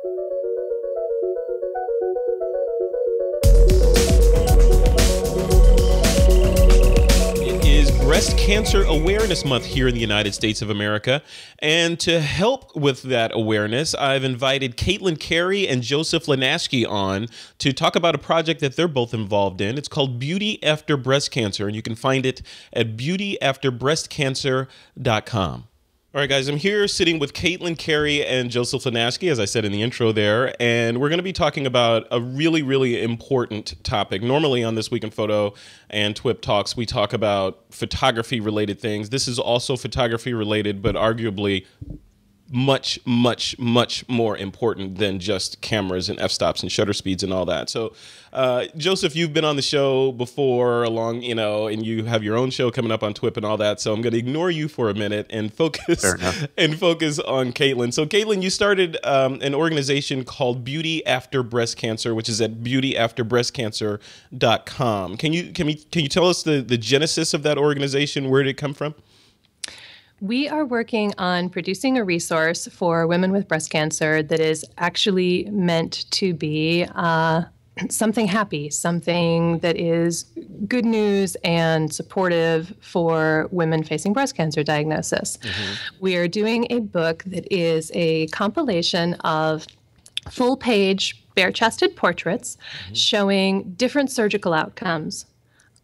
Breast Cancer Awareness Month here in the United States of America. And to help with that awareness, I've invited Katelyn Carey and Joseph Linaschke on to talk about a project that they're both involved in. It's called Beauty After Breast Cancer, and you can find it at beautyafterbreastcancer.com. All right, guys, I'm here sitting with Katelyn Carey and Joseph Linaschke, as I said in the intro there, and we're going to be talking about a really, really important topic. Normally on This Week in Photo and TWiP Talks, we talk about photography-related things. This is also photography-related, but arguably much, much, much more important than just cameras and f-stops and shutter speeds and all that. So, Joseph, you've been on the show before and you have your own show coming up on TWiP and all that. So I'm going to ignore you for a minute and focus on Katelyn. So, Katelyn, you started an organization called Beauty After Breast Cancer, which is at beautyafterbreastcancer.com. Can you tell us the genesis of that organization? Where did it come from? We are working on producing a resource for women with breast cancer that is actually meant to be something happy, something that is good news and supportive for women facing breast cancer diagnosis. Mm-hmm. We are doing a book that is a compilation of full-page, bare-chested portraits showing different surgical outcomes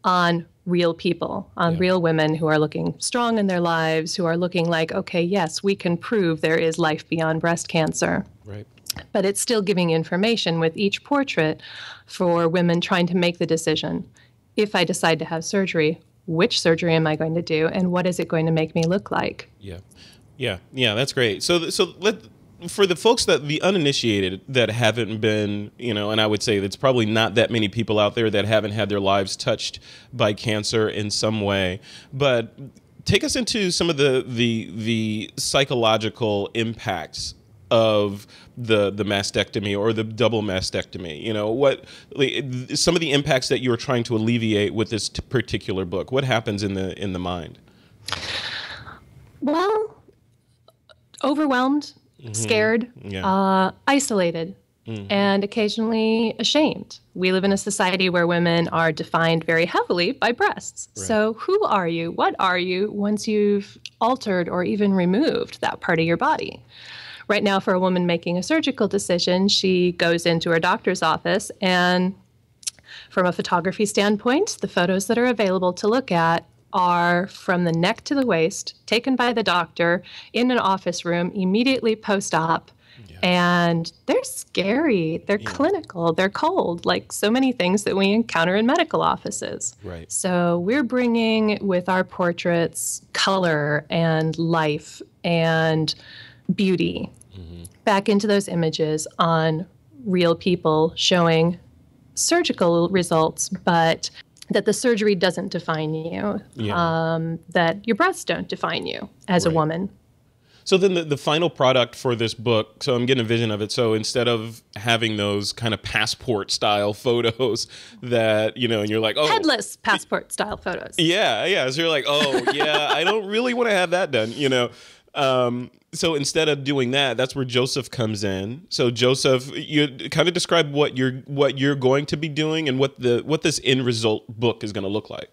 on real people, on real women who are looking strong in their lives, who are looking like, okay, yes, we can prove there is life beyond breast cancer. Right. But it's still giving information with each portrait for women trying to make the decision. If I decide to have surgery, which surgery am I going to do, and what is it going to make me look like? Yeah, that's great. For the folks the uninitiated that haven't been, and I would say that's probably not that many people out there that haven't had their lives touched by cancer in some way, but take us into some of the psychological impacts of the mastectomy or the double mastectomy. Some of the impacts that you're trying to alleviate with this particular book. What happens in the mind? Well, overwhelmed. Scared, isolated, and occasionally ashamed. We live in a society where women are defined very heavily by breasts. Right. So who are you? What are you once you've altered or even removed that part of your body? Right now, for a woman making a surgical decision, she goes into her doctor's office, and from a photography standpoint, the photos that are available to look at are from the neck to the waist, taken by the doctor in an office room immediately post-op. And they're scary, they're clinical, they're cold, like so many things that we encounter in medical offices. Right. So we're bringing with our portraits color and life and beauty back into those images on real people, showing surgical results, but that the surgery doesn't define you, that your breasts don't define you as a woman. So then the final product for this book, so I'm getting a vision of it. So instead of having those kind of passport style photos that, and you're like, oh. Headless passport style photos. Yeah. So you're like, oh, yeah, I don't really want to have that done, So instead of doing that, that's where Joseph comes in. So Joseph, you kind of describe what you're going to be doing and what this end result book is going to look like.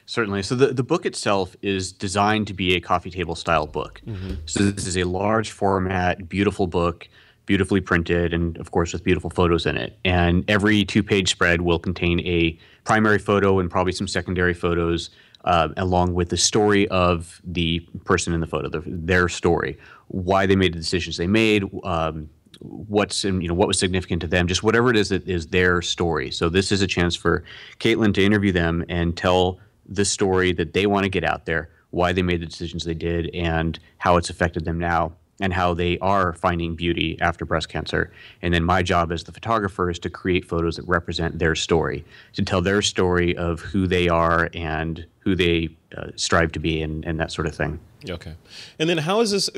Certainly. So the book itself is designed to be a coffee table style book. So this is a large format, beautiful book, beautifully printed, and of course with beautiful photos in it. And every 2-page spread will contain a primary photo and probably some secondary photos, along with the story of the person in the photo, their story, why they made the decisions they made, what was significant to them, just whatever it is that is their story. So this is a chance for Katelyn to interview them and tell the story that they want to get out there, why they made the decisions they did, and how it's affected them now, and how they are finding beauty after breast cancer. And then my job as the photographer is to create photos that represent their story, to tell their story of who they are and who they strive to be and that sort of thing. Okay. And then how is this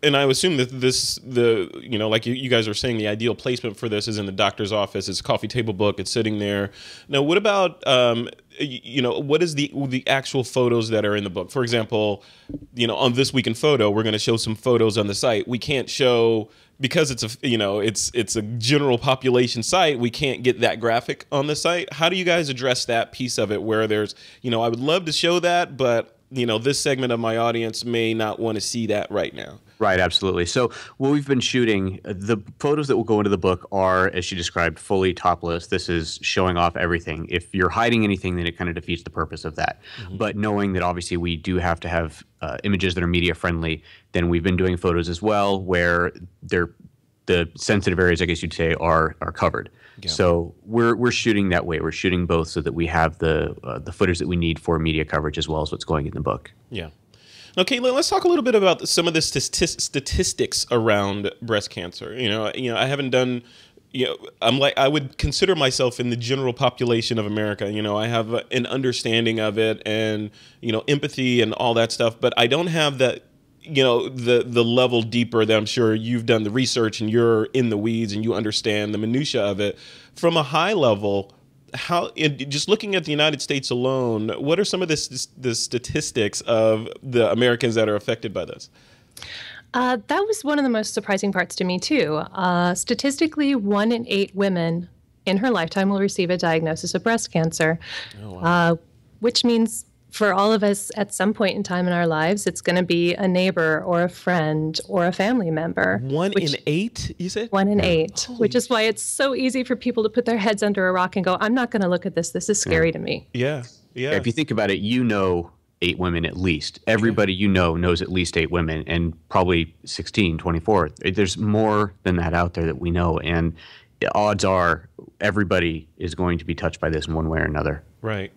and I assume that like you guys are saying, the ideal placement for this is in the doctor's office. It's a coffee table book. It's sitting there. Now, what about, what is the actual photos that are in the book? For example, on This Week in Photo, we're going to show some photos on the site. We can't show, because it's a general population site, we can't get that graphic on the site. How do you guys address that piece of it where there's, I would love to show that, but this segment of my audience may not want to see that right now? Right, absolutely. So what we've been shooting, the photos that will go into the book are, as she described, fully topless. This is showing off everything. If you're hiding anything, then it kind of defeats the purpose of that. Mm-hmm. But knowing that obviously we do have to have images that are media friendly, then we've been doing photos as well where the sensitive areas, I guess you'd say, are covered. Yeah. So we're shooting that way. We're shooting both so that we have the footage that we need for media coverage as well as what's going in the book. Yeah. Okay, let's talk a little bit about some of the statistics around breast cancer. I haven't done. I would consider myself in the general population of America. I have an understanding of it and empathy and all that stuff, but I don't have that. The level deeper that I'm sure you've done the research and you're in the weeds and you understand the minutia of it. From a high level, just looking at the United States alone, what are some of the statistics of the Americans that are affected by this? That was one of the most surprising parts to me, too. Statistically, 1 in 8 women in her lifetime will receive a diagnosis of breast cancer, which means for all of us at some point in time in our lives, it's going to be a neighbor or a friend or a family member. 1 in 8, you said? 1 in 8, which is why it's so easy for people to put their heads under a rock and go, I'm not going to look at this. This is scary to me. Yeah. If you think about it, 8 women at least. Everybody knows at least 8 women, and probably 16, 24. There's more than that out there that we know, and the odds are everybody is going to be touched by this in one way or another. Right.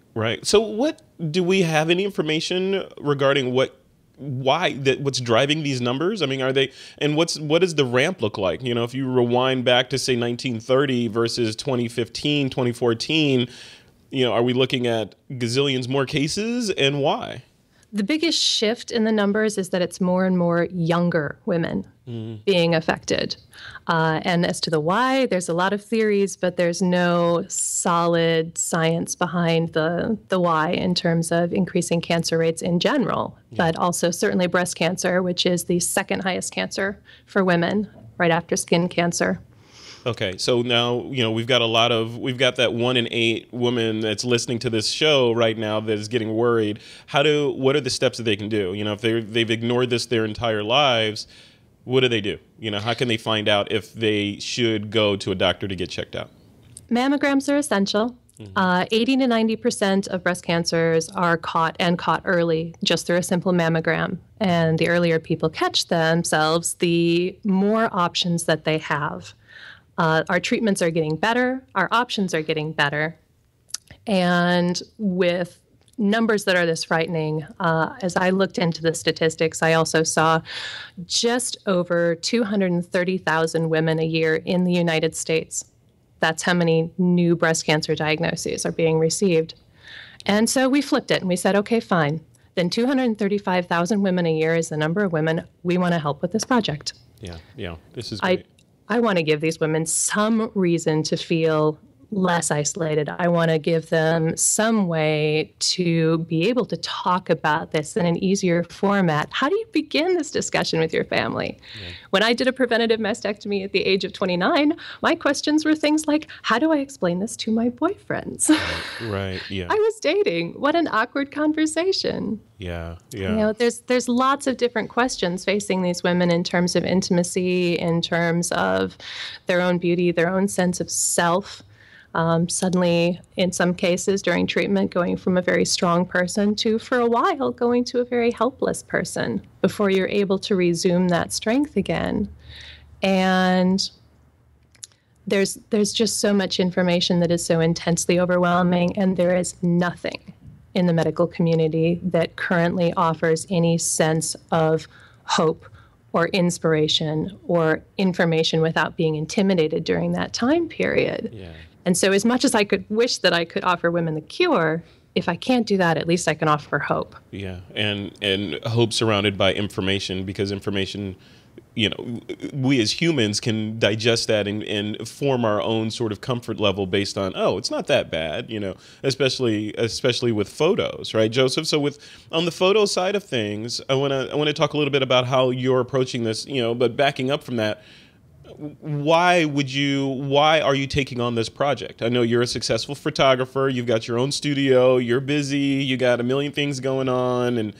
So do we have any information regarding what's driving these numbers? I mean, what does the ramp look like? If you rewind back to say 1930 versus 2015, 2014, are we looking at gazillions more cases, and why? The biggest shift in the numbers is that it's more and more younger women being affected. And as to the why, there's a lot of theories, but there's no solid science behind the why in terms of increasing cancer rates in general, but also certainly breast cancer, which is the second highest cancer for women right after skin cancer. Okay, so now we've got that 1 in 8 woman that's listening to this show right now that is getting worried. What are the steps that they can do? If they've ignored this their entire lives, what do they do? How can they find out if they should go to a doctor to get checked out? Mammograms are essential. 80 to 90% of breast cancers are caught early just through a simple mammogram. And the earlier people catch themselves, the more options that they have. Our treatments are getting better. Our options are getting better. And with numbers that are this frightening, as I looked into the statistics, I also saw just over 230,000 women a year in the United States. That's how many new breast cancer diagnoses are being received. And so we flipped it and we said, okay, fine. Then 235,000 women a year is the number of women we want to help with this project. Yeah, this is great. I want to give these women some reason to feel less isolated. I want to give them some way to be able to talk about this in an easier format. How do you begin this discussion with your family? Yeah. When I did a preventative mastectomy at the age of 29, my questions were things like, how do I explain this to my boyfriends? Right, yeah. I was dating. What an awkward conversation. Yeah. There's lots of different questions facing these women in terms of intimacy, in terms of their own beauty, their own sense of self. Suddenly, in some cases during treatment, going from a very strong person to, for a while, going to a very helpless person before you're able to resume that strength again. And there's just so much information that is so intensely overwhelming, and there is nothing in the medical community that currently offers any sense of hope or inspiration or information without being intimidated during that time period. Yeah. And so as much as I could wish that I could offer women the cure, if I can't do that, at least I can offer hope. Yeah, and hope surrounded by information, because information, we as humans can digest that and form our own sort of comfort level based on, it's not that bad, especially with photos, right, Joseph? So on the photo side of things, I want to talk a little bit about how you're approaching this, but backing up from that, why are you taking on this project? I know you're a successful photographer. You've got your own studio. You're busy. You got a million things going on. And,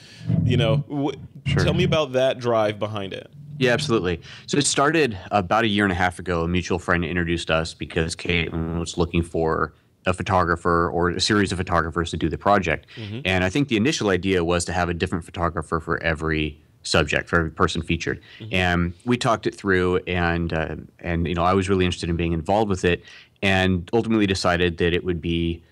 Sure. Tell me about that drive behind it. Yeah, absolutely. So it started about a year and a half ago. A mutual friend introduced us because Katelyn was looking for a photographer or a series of photographers to do the project. And I think the initial idea was to have a different photographer for every subject, for every person featured. And we talked it through, and I was really interested in being involved with it, and ultimately decided that it would be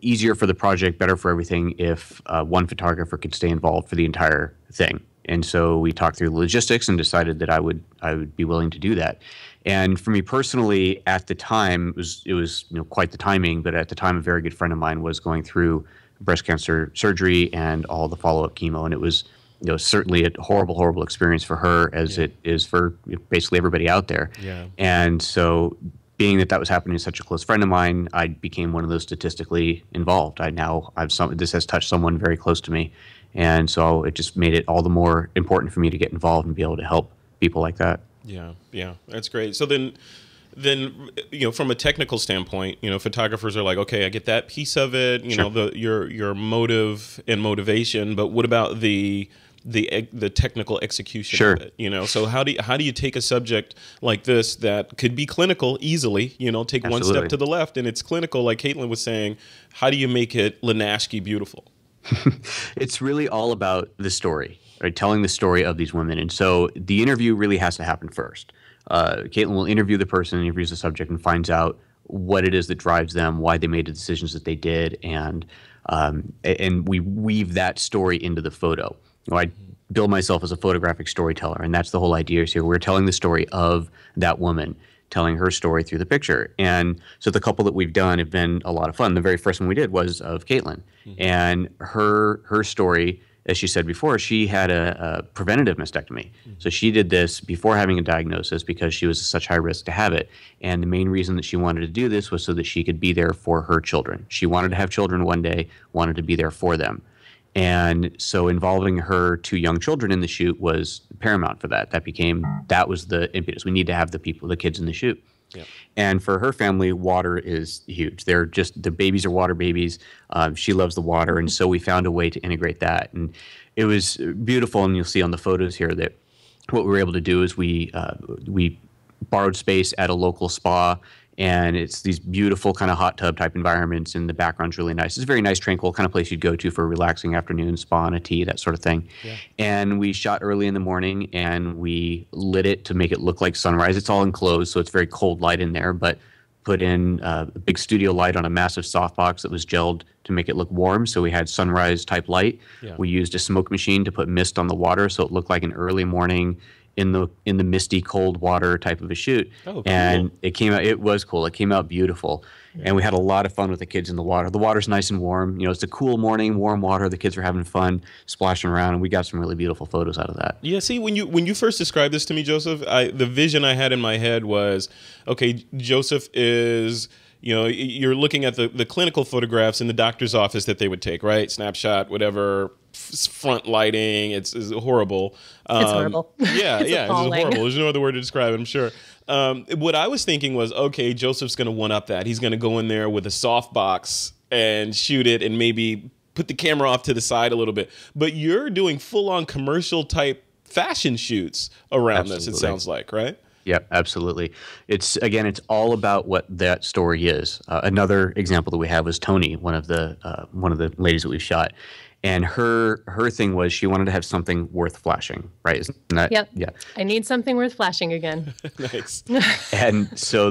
easier for the project, better for everything, if one photographer could stay involved for the entire thing. And so we talked through the logistics and decided that I would be willing to do that. And for me personally, at the time, it was quite the timing. But at the time, a very good friend of mine was going through breast cancer surgery and all the follow-up chemo, and it was certainly a horrible experience for her, as it is for basically everybody out there. Yeah. And so, being that was happening to such a close friend of mine, I became one of those statistically involved. This has touched someone very close to me. And so it just made it all the more important for me to get involved and be able to help people like that. Yeah, that's great. So then from a technical standpoint, photographers are like, okay, I get that piece of it, your motive and motivation, but what about the technical execution of it? So how do you take a subject like this that could be clinical easily, take one step to the left and it's clinical, like Katelyn was saying, how do you make it Linaschke beautiful? It's really all about the story, right? Telling the story of these women. And so the interview really has to happen first. Katelyn will interview the person, interviews the subject, and finds out what it is that drives them, why they made the decisions that they did, and we weave that story into the photo. I bill myself as a photographic storyteller, and that's the whole idea here. We're telling the story of that woman, telling her story through the picture. And so the couple that we've done have been a lot of fun. The very first one we did was of Katelyn. And her story, as she said before, she had a preventative mastectomy. So she did this before having a diagnosis because she was such high risk to have it. And the main reason that she wanted to do this was so that she could be there for her children. She wanted to have children one day, wanted to be there for them. And so involving her two young children in the shoot was paramount for that. That was the impetus. We need to have the kids in the shoot. Yeah. And for her family, water is huge. The babies are water babies. She loves the water. And so we found a way to integrate that. And it was beautiful. And you'll see on the photos here that what we were able to do is we borrowed space at a local spa. And it's these beautiful kind of hot tub type environments, and the background's really nice. It's a very nice, tranquil kind of place you'd go to for a relaxing afternoon, spa and a tea, that sort of thing. Yeah. And we shot early in the morning, and we lit it to make it look like sunrise. It's all enclosed, so it's very cold light in there, but put in a big studio light on a massive softbox that was gelled to make it look warm, so we had sunrise type light. Yeah. We used a smoke machine to put mist on the water, so it looked like an early morning in the misty cold water type of a shoot. Oh, cool. And it was cool. It came out beautiful. Yeah. And we had a lot of fun with the kids in the water. The water's nice and warm. It's a cool morning, warm water. The kids were having fun, splashing around, and we got some really beautiful photos out of that. Yeah, see, when you first described this to me, Joseph, the vision I had in my head was, okay, Joseph is, you're looking at the clinical photographs in the doctor's office that they would take, right? Snapshot, whatever, front lighting. It's horrible. It's horrible. Yeah, it's horrible. There's no other word to describe it, I'm sure. What I was thinking was, okay, Joseph's going to one-up that. He's going to go in there with a softbox and shoot it and maybe put the camera off to the side a little bit. But you're doing full-on commercial-type fashion shoots around this, it sounds like, right? Yeah, absolutely. It's all about what that story is. Another example that we have was Tony, one of the ladies that we've shot. And her thing was she wanted to have something worth flashing, right? Isn't that? Yep. Yeah. I need something worth flashing again. Nice. And so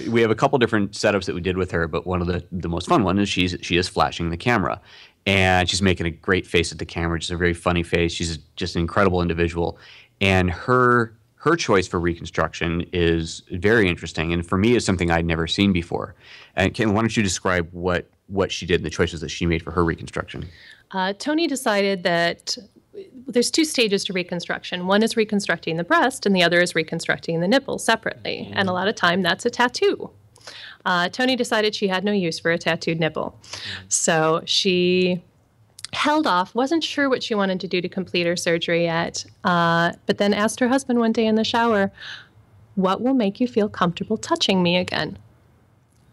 we have a couple different setups that we did with her, but one of the most fun one is she is flashing the camera. And she's making a great face at the camera, just a very funny face. She's just an incredible individual. And her choice for reconstruction is very interesting. And for me, it's something I'd never seen before. And Katelyn, why don't you describe what she did and the choices that she made for her reconstruction? Tony decided that there's two stages to reconstruction. One is reconstructing the breast, and the other is reconstructing the nipple separately. Mm-hmm. And a lot of time, that's a tattoo. Tony decided she had no use for a tattooed nipple. Mm-hmm. So she held off, wasn't sure what she wanted to do to complete her surgery yet, but then asked her husband one day in the shower, what will make you feel comfortable touching me again?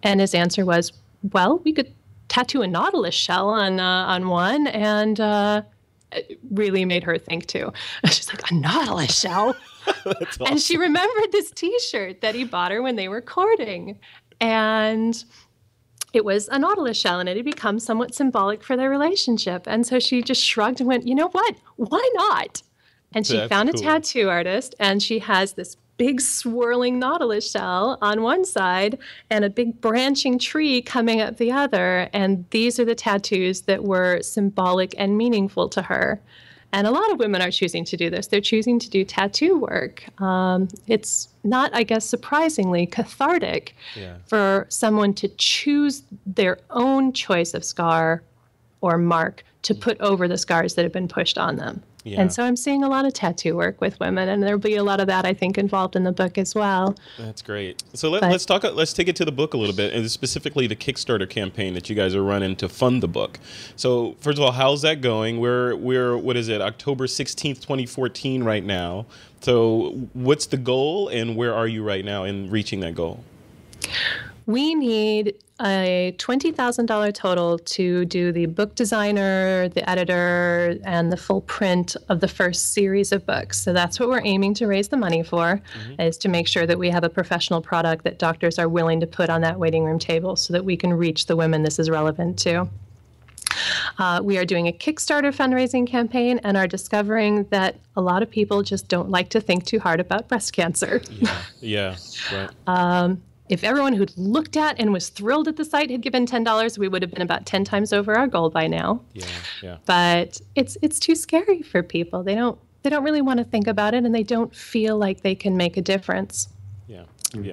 And his answer was, well, we could tattoo a nautilus shell on one, and it really made her think too. She's like, a nautilus shell? That's awesome. And she remembered this T-shirt that he bought her when they were courting. And it was a nautilus shell, and it had become somewhat symbolic for their relationship. And so she just shrugged and went, you know what? Why not? And she found a tattoo artist, and she has this big swirling nautilus shell on one side and a big branching tree coming up the other. And these are the tattoos that were symbolic and meaningful to her. And a lot of women are choosing to do this. They're choosing to do tattoo work. It's not, I guess, surprisingly cathartic for someone to choose their own choice of scar or mark to put over the scars that have been pushed on them. Yeah. And so I'm seeing a lot of tattoo work with women, and there'll be a lot of that, I think, involved in the book as well. That's great. So let's take it to the book a little bit, and specifically the Kickstarter campaign that you guys are running to fund the book. So first of all, how's that going? We're what is it, October 16th, 2014 right now. So what's the goal, and where are you right now in reaching that goal? We need a $20,000 total to do the book designer, the editor, and the full print of the first series of books. So that's what we're aiming to raise the money for, is to make sure that we have a professional product that doctors are willing to put on that waiting room table so that we can reach the women this is relevant to. We are doing a Kickstarter fundraising campaign and are discovering that a lot of people just don't like to think too hard about breast cancer. Yeah, right. If everyone who'd looked at and was thrilled at the site had given $10, we would have been about 10 times over our goal by now. Yeah. But it's too scary for people. They don't really want to think about it, and they don't feel like they can make a difference. Yeah.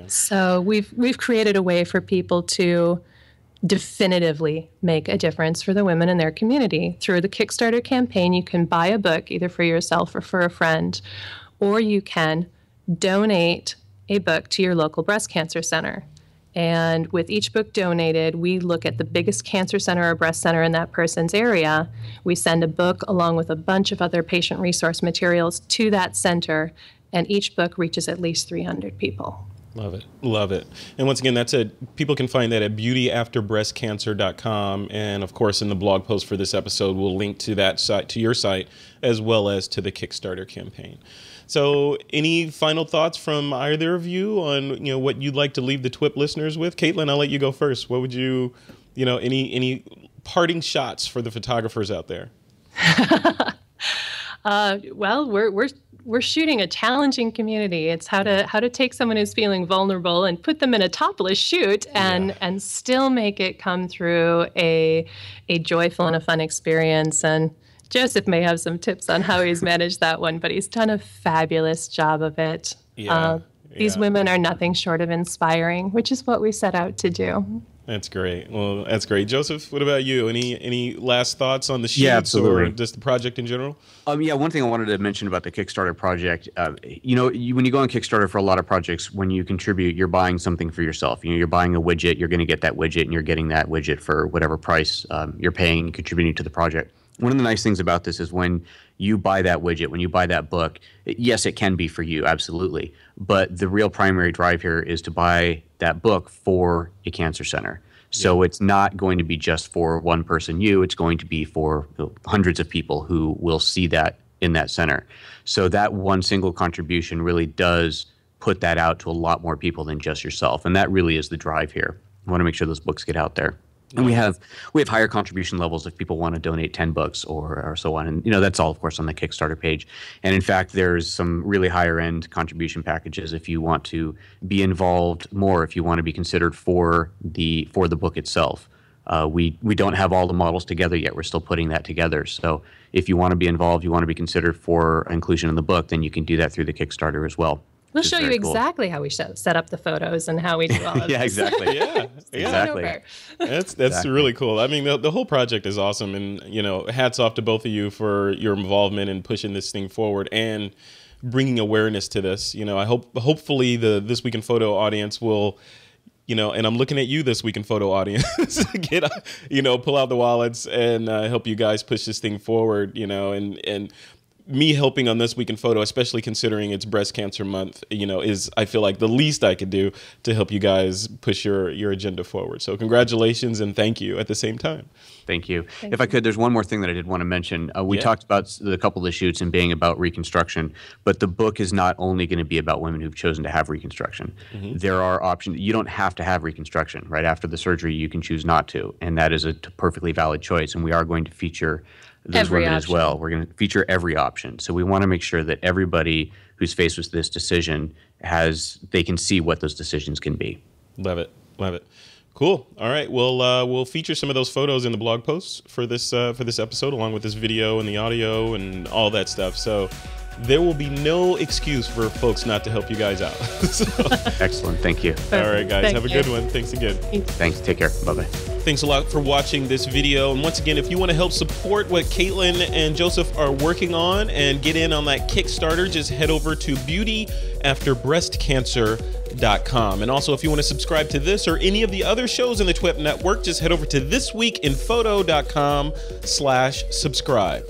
So we've created a way for people to definitively make a difference for the women in their community. Through the Kickstarter campaign, you can buy a book either for yourself or for a friend, or you can donate a book to your local breast cancer center. And with each book donated, we look at the biggest cancer center or breast center in that person's area. We send a book along with a bunch of other patient resource materials to that center, and each book reaches at least 300 people. Love it. And once again, people can find that at beautyafterbreastcancer.com. And of course, in the blog post for this episode, we'll link to that site, to your site, as well as to the Kickstarter campaign. So any final thoughts from either of you on, what you'd like to leave the TWiP listeners with? Katelyn, I'll let you go first. What would you, any parting shots for the photographers out there? Well, we're shooting a challenging community. It's how to take someone who's feeling vulnerable and put them in a topless shoot and still make it come through a joyful and a fun experience. And Joseph may have some tips on how he's managed that one, but he's done a fabulous job of it. These women are nothing short of inspiring, which is what we set out to do. That's great. Well, that's great. Joseph, what about you? Any last thoughts on the shoots or just the project in general? One thing I wanted to mention about the Kickstarter project, when you go on Kickstarter for a lot of projects, when you contribute, you're buying something for yourself. You're buying a widget, you're going to get that widget, and you're getting that widget for whatever price you're paying and contributing to the project. One of the nice things about this is when you buy that widget, when you buy that book, yes, it can be for you, absolutely. But the real primary drive here is to buy that book for a cancer center. So it's not going to be just for one person, it's going to be for hundreds of people who will see that in that center. So that one single contribution really does put that out to a lot more people than just yourself. And that really is the drive here. I want to make sure those books get out there. And we have higher contribution levels if people want to donate 10 books or so on. And, that's all, of course, on the Kickstarter page. And in fact, there's some really higher end contribution packages if you want to be involved more, if you want to be considered for the book itself. We don't have all the models together yet. We're still putting that together. So if you want to be involved, you want to be considered for inclusion in the book, then you can do that through the Kickstarter as well. We'll show you exactly how we set up the photos and how we do all of Yeah, this. exactly. Exactly. That's exactly. Really cool. I mean, the whole project is awesome, and hats off to both of you for your involvement in pushing this thing forward and bringing awareness to this. Hopefully the This Week in Photo audience will, and I'm looking at you, This Week in Photo audience, pull out the wallets and help you guys push this thing forward. And me helping on This Week in Photo, especially considering it's Breast Cancer Month, is, I feel like, the least I could do to help you guys push your agenda forward. So congratulations and thank you at the same time. Thank you. If I could, there's one more thing that I did want to mention. We talked about a couple of the shoots and being about reconstruction, but the book is not only going to be about women who've chosen to have reconstruction. There are options. You don't have to have reconstruction. Right after the surgery, you can choose not to, and that is a perfectly valid choice, and we are going to feature those women as well. We're going to feature every option. So we want to make sure that everybody who's faced with this decision they can see what those decisions can be. Love it. Love it. Cool. All right. We'll feature some of those photos in the blog posts for this episode, along with this video and the audio and all that stuff. So there will be no excuse for folks not to help you guys out. Excellent. Thank you. All right, guys. Have a good one. Thanks again. Thanks. Take care. Bye-bye. Thanks a lot for watching this video. And once again, if you want to help support what Katelyn and Joseph are working on and get in on that Kickstarter, just head over to beautyafterbreastcancer.com. And also, if you want to subscribe to this or any of the other shows in the TWiP network, just head over to thisweekinphoto.com/subscribe.